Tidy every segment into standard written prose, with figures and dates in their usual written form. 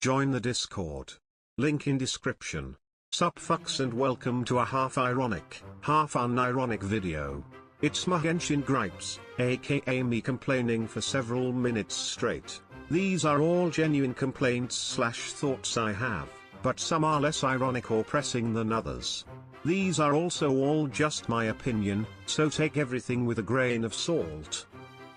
Join the Discord. Link in description. Sup fucks and welcome to a half-ironic, half-unironic video. It's my genshin gripes, aka me complaining for several minutes straight. These are all genuine complaints/thoughts I have, but some are less ironic or pressing than others. These are also all just my opinion, so take everything with a grain of salt.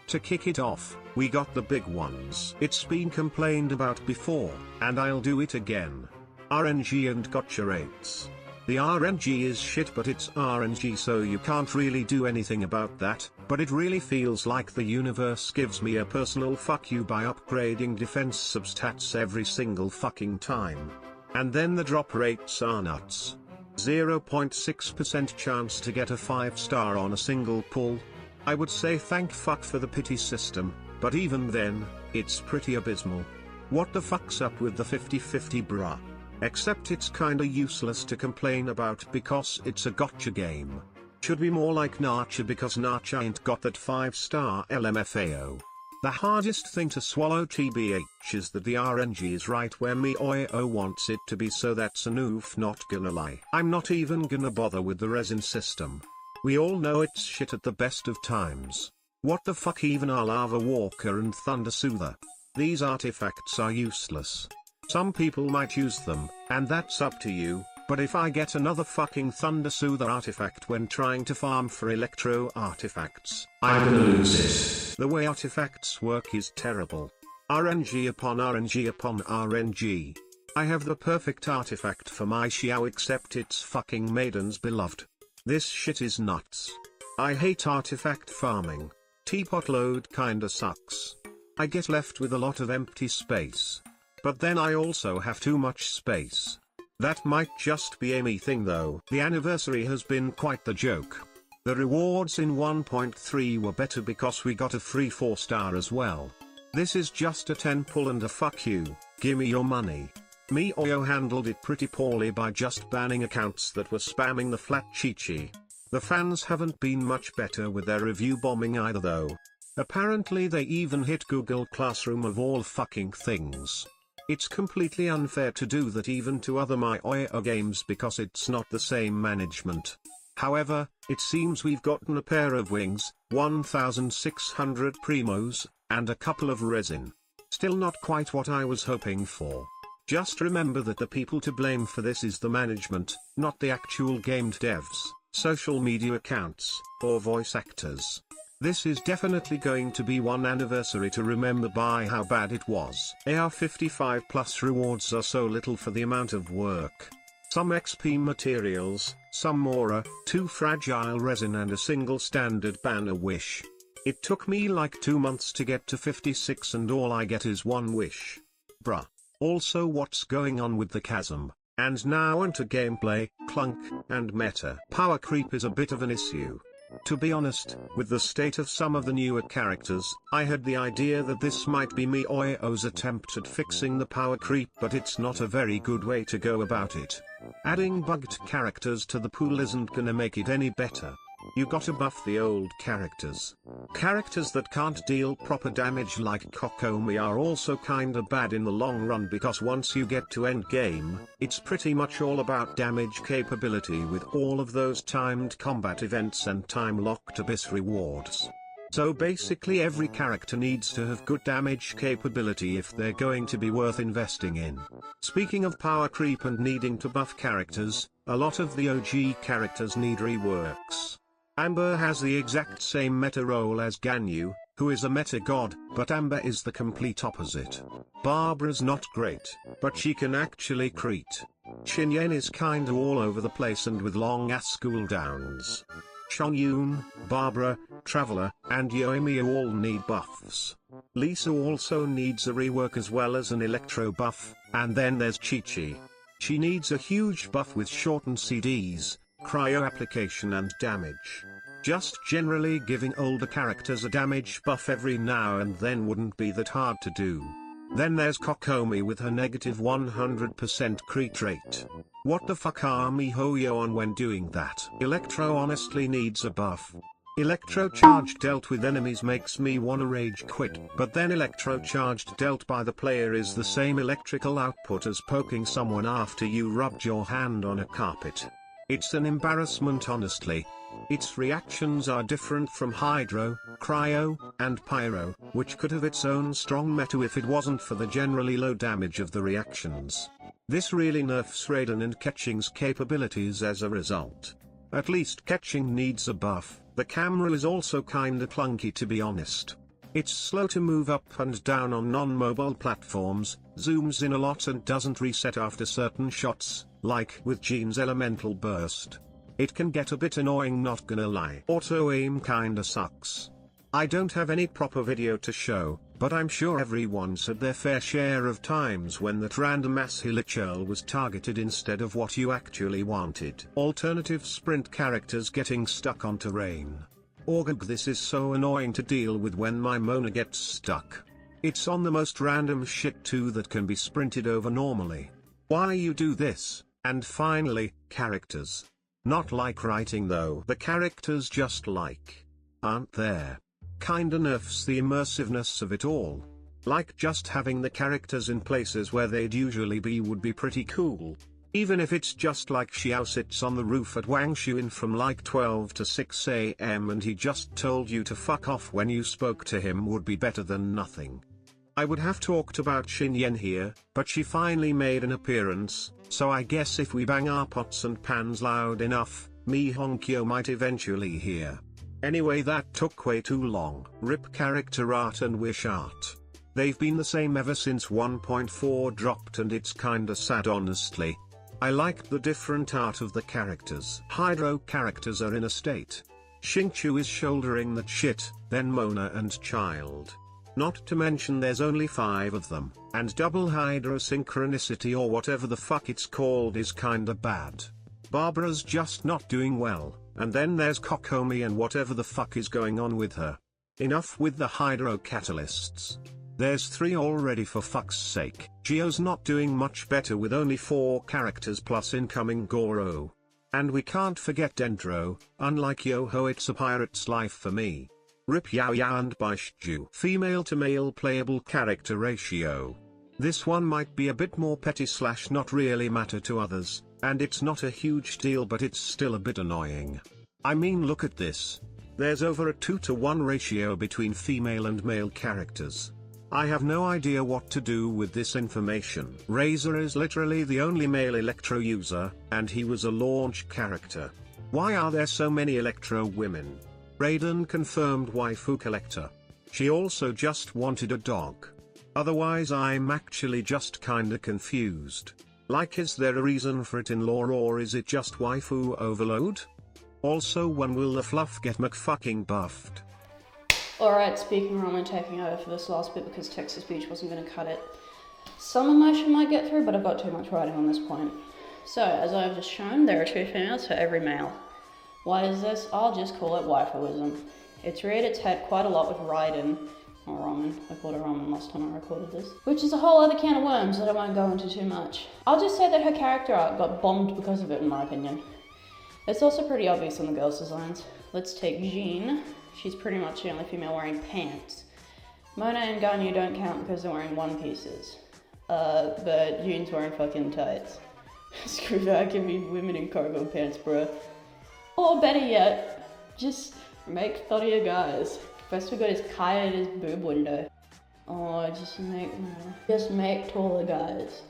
To kick it off, we got the big ones. It's been complained about before, and I'll do it again. RNG and gotcha rates. The RNG is shit, but it's RNG, so you can't really do anything about that, but it really feels like the universe gives me a personal fuck you by upgrading defense substats every single fucking time. And then the drop rates are nuts. 0.6% chance to get a 5-star on a single pull. I would say thank fuck for the pity system, but even then, it's pretty abysmal. What the fuck's up with the 50-50 bruh? Except it's kinda useless to complain about because it's a gotcha game. Should be more like Nacha because Nacha ain't got that 5-star LMFAO. The hardest thing to swallow TBH is that the RNG is right where MiHoYo wants it to be, so that's an oof, not gonna lie. I'm not even gonna bother with the resin system. We all know it's shit at the best of times. What the fuck, even our Lava Walker and Thunder Soother? These artifacts are useless. Some people might use them, and that's up to you, but if I get another fucking Thunder Soother artifact when trying to farm for electro artifacts, I'm gonna lose it. The way artifacts work is terrible. RNG upon RNG upon RNG. I have the perfect artifact for my Xiao, except it's fucking Maiden's Beloved. This shit is nuts. I hate artifact farming. Teapot load kinda sucks. I get left with a lot of empty space. But then I also have too much space. That might just be a me thing though. The anniversary has been quite the joke. The rewards in 1.3 were better because we got a free 4-star as well. This is just a 10 pull and a fuck you, gimme your money. MiHoYo handled it pretty poorly by just banning accounts that were spamming the flat chichi. The fans haven't been much better with their review bombing either though. Apparently they even hit Google Classroom of all fucking things. It's completely unfair to do that even to other MiHoYo games because it's not the same management. However, it seems we've gotten a pair of wings, 1,600 primos, and a couple of resin. Still not quite what I was hoping for. Just remember that the people to blame for this is the management, not the actual game devs, social media accounts, or voice actors. This is definitely going to be one anniversary to remember by how bad it was. AR55 plus rewards are so little for the amount of work. Some XP materials, some Mora, 2 fragile resin and a single standard banner wish. It took me like 2 months to get to 56 and all I get is 1 wish. Bruh. Also, what's going on with the chasm? And now onto gameplay, clunk, and meta. Power creep is a bit of an issue. To be honest, with the state of some of the newer characters, I had the idea that this might be MiHoYo's attempt at fixing the power creep, but it's not a very good way to go about it. Adding bugged characters to the pool isn't gonna make it any better. You gotta buff the old characters. Characters that can't deal proper damage like Kokomi are also kinda bad in the long run because once you get to endgame, it's pretty much all about damage capability with all of those timed combat events and time-locked abyss rewards. So basically every character needs to have good damage capability if they're going to be worth investing in. Speaking of power creep and needing to buff characters, a lot of the OG characters need reworks. Amber has the exact same meta role as Ganyu, who is a meta god, but Amber is the complete opposite. Barbara's not great, but she can actually crit. Shinyen is kinda all over the place and with long ass cooldowns. Chongyun, Barbara, Traveler, and Yoimi all need buffs. Lisa also needs a rework as well as an electro buff, and then there's Chi-Chi. She needs a huge buff with shortened CDs, cryo application and damage. Just generally giving older characters a damage buff every now and then wouldn't be that hard to do. Then there's Kokomi with her negative 100% crit rate. What the fuck are MiHoYo on when doing that? Electro honestly needs a buff. Electro-charge dealt with enemies makes me wanna rage quit, but then electro-charged dealt by the player is the same electrical output as poking someone after you rubbed your hand on a carpet. It's an embarrassment honestly. Its reactions are different from Hydro, Cryo, and Pyro, which could have its own strong meta if it wasn't for the generally low damage of the reactions. This really nerfs Raiden and Ketching's capabilities as a result. At least Ketching needs a buff. The camera is also kinda clunky to be honest. It's slow to move up and down on non-mobile platforms, zooms in a lot and doesn't reset after certain shots, like with Jean's elemental burst. It can get a bit annoying, not gonna lie. Auto-aim kinda sucks. I don't have any proper video to show, but I'm sure everyone's had their fair share of times when that random ass hilichurl was targeted instead of what you actually wanted. Alternative sprint characters getting stuck on terrain. Orgag, this is so annoying to deal with when my Mona gets stuck. It's on the most random shit too that can be sprinted over normally. Why you do this? And finally, characters. Not like writing though. The characters just aren't there. Kinda nerfs the immersiveness of it all. Like just having the characters in places where they'd usually be would be pretty cool. Even if it's just like Xiao sits on the roof at Wangshuin from like 12 to 6 AM and he just told you to fuck off when you spoke to him would be better than nothing. I would have talked about Shinyen here, but she finally made an appearance, so I guess if we bang our pots and pans loud enough, Mi Honkyo might eventually hear. Anyway, that took way too long. RIP character art and wish art. They've been the same ever since 1.4 dropped and it's kinda sad honestly. I liked the different art of the characters. Hydro characters are in a state. Xingqiu is shouldering that shit, then Mona and Child. Not to mention there's only 5 of them, and double Hydro synchronicity or whatever the fuck it's called is kinda bad. Barbara's just not doing well. And then there's Kokomi and whatever the fuck is going on with her. Enough with the Hydro catalysts. There's 3 already for fuck's sake. Gio's not doing much better with only 4 characters plus incoming Goro. And we can't forget Dendro, unlike Yoho it's a pirate's life for me. RIP Yao Yao and Baishju. Female to male playable character ratio. This one might be a bit more petty / not really matter to others. And it's not a huge deal but it's still a bit annoying. I mean look at this. There's over a 2-to-1 ratio between female and male characters. I have no idea what to do with this information. Razor is literally the only male Electro user, and he was a launch character. Why are there so many Electro women? Raiden confirmed waifu collector. She also just wanted a dog. Otherwise I'm actually just kinda confused. Like, is there a reason for it in lore or is it just waifu overload? Also, when will the fluff get McFucking buffed? Alright, speaking wrong and taking over for this last bit because text-to-speech wasn't going to cut it. Some emotion might get through, but I've got too much writing on this point. So, as I've just shown, there are 2 females for every male. Why is this? I'll just call it waifuism. It's reared its head quite a lot with Raiden. Or ramen. I called it ramen last time I recorded this. Which is a whole other can of worms that I won't go into too much. I'll just say that her character art got bombed because of it in my opinion. It's also pretty obvious on the girls' designs. Let's take Jean. She's pretty much the only female wearing pants. Mona and Ganyu don't count because they're wearing one pieces. But Jean's wearing fucking tights. Screw that, give me women in cargo pants, bruh. Or better yet, just make thottier guys. First we got his Kaya at his boob window. Oh, just make taller guys.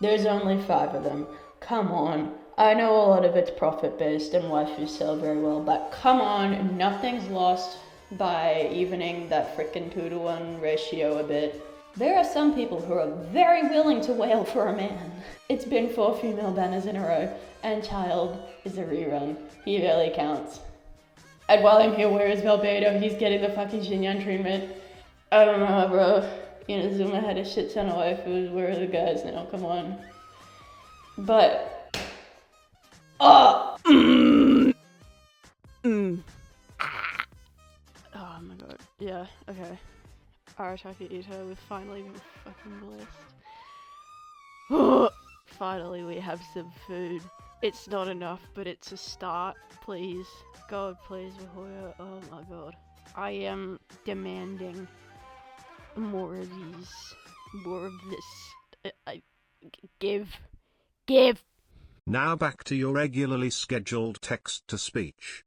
There's only 5 of them. Come on. I know a lot of it's profit based and waifus sell very well, but come on, nothing's lost by evening that frickin' 2-to-1 ratio a bit. There are some people who are very willing to wail for a man. It's been 4 female banners in a row, and Child is a rerun. He barely counts. And while I'm here, where is Valbedo? He's getting the fucking Shinyan treatment. I don't know, bro. Inazuma had a shit ton of waifus. Where are the guys now? Come on. But... Oh! Oh my god. Yeah, okay. Arataki Ito with finally been fucking blessed. Finally we have some food. It's not enough, but it's a start. Please. God, please, Mahoya. Oh my god. I am demanding more of these. More of this. Give. Now back to your regularly scheduled text-to-speech.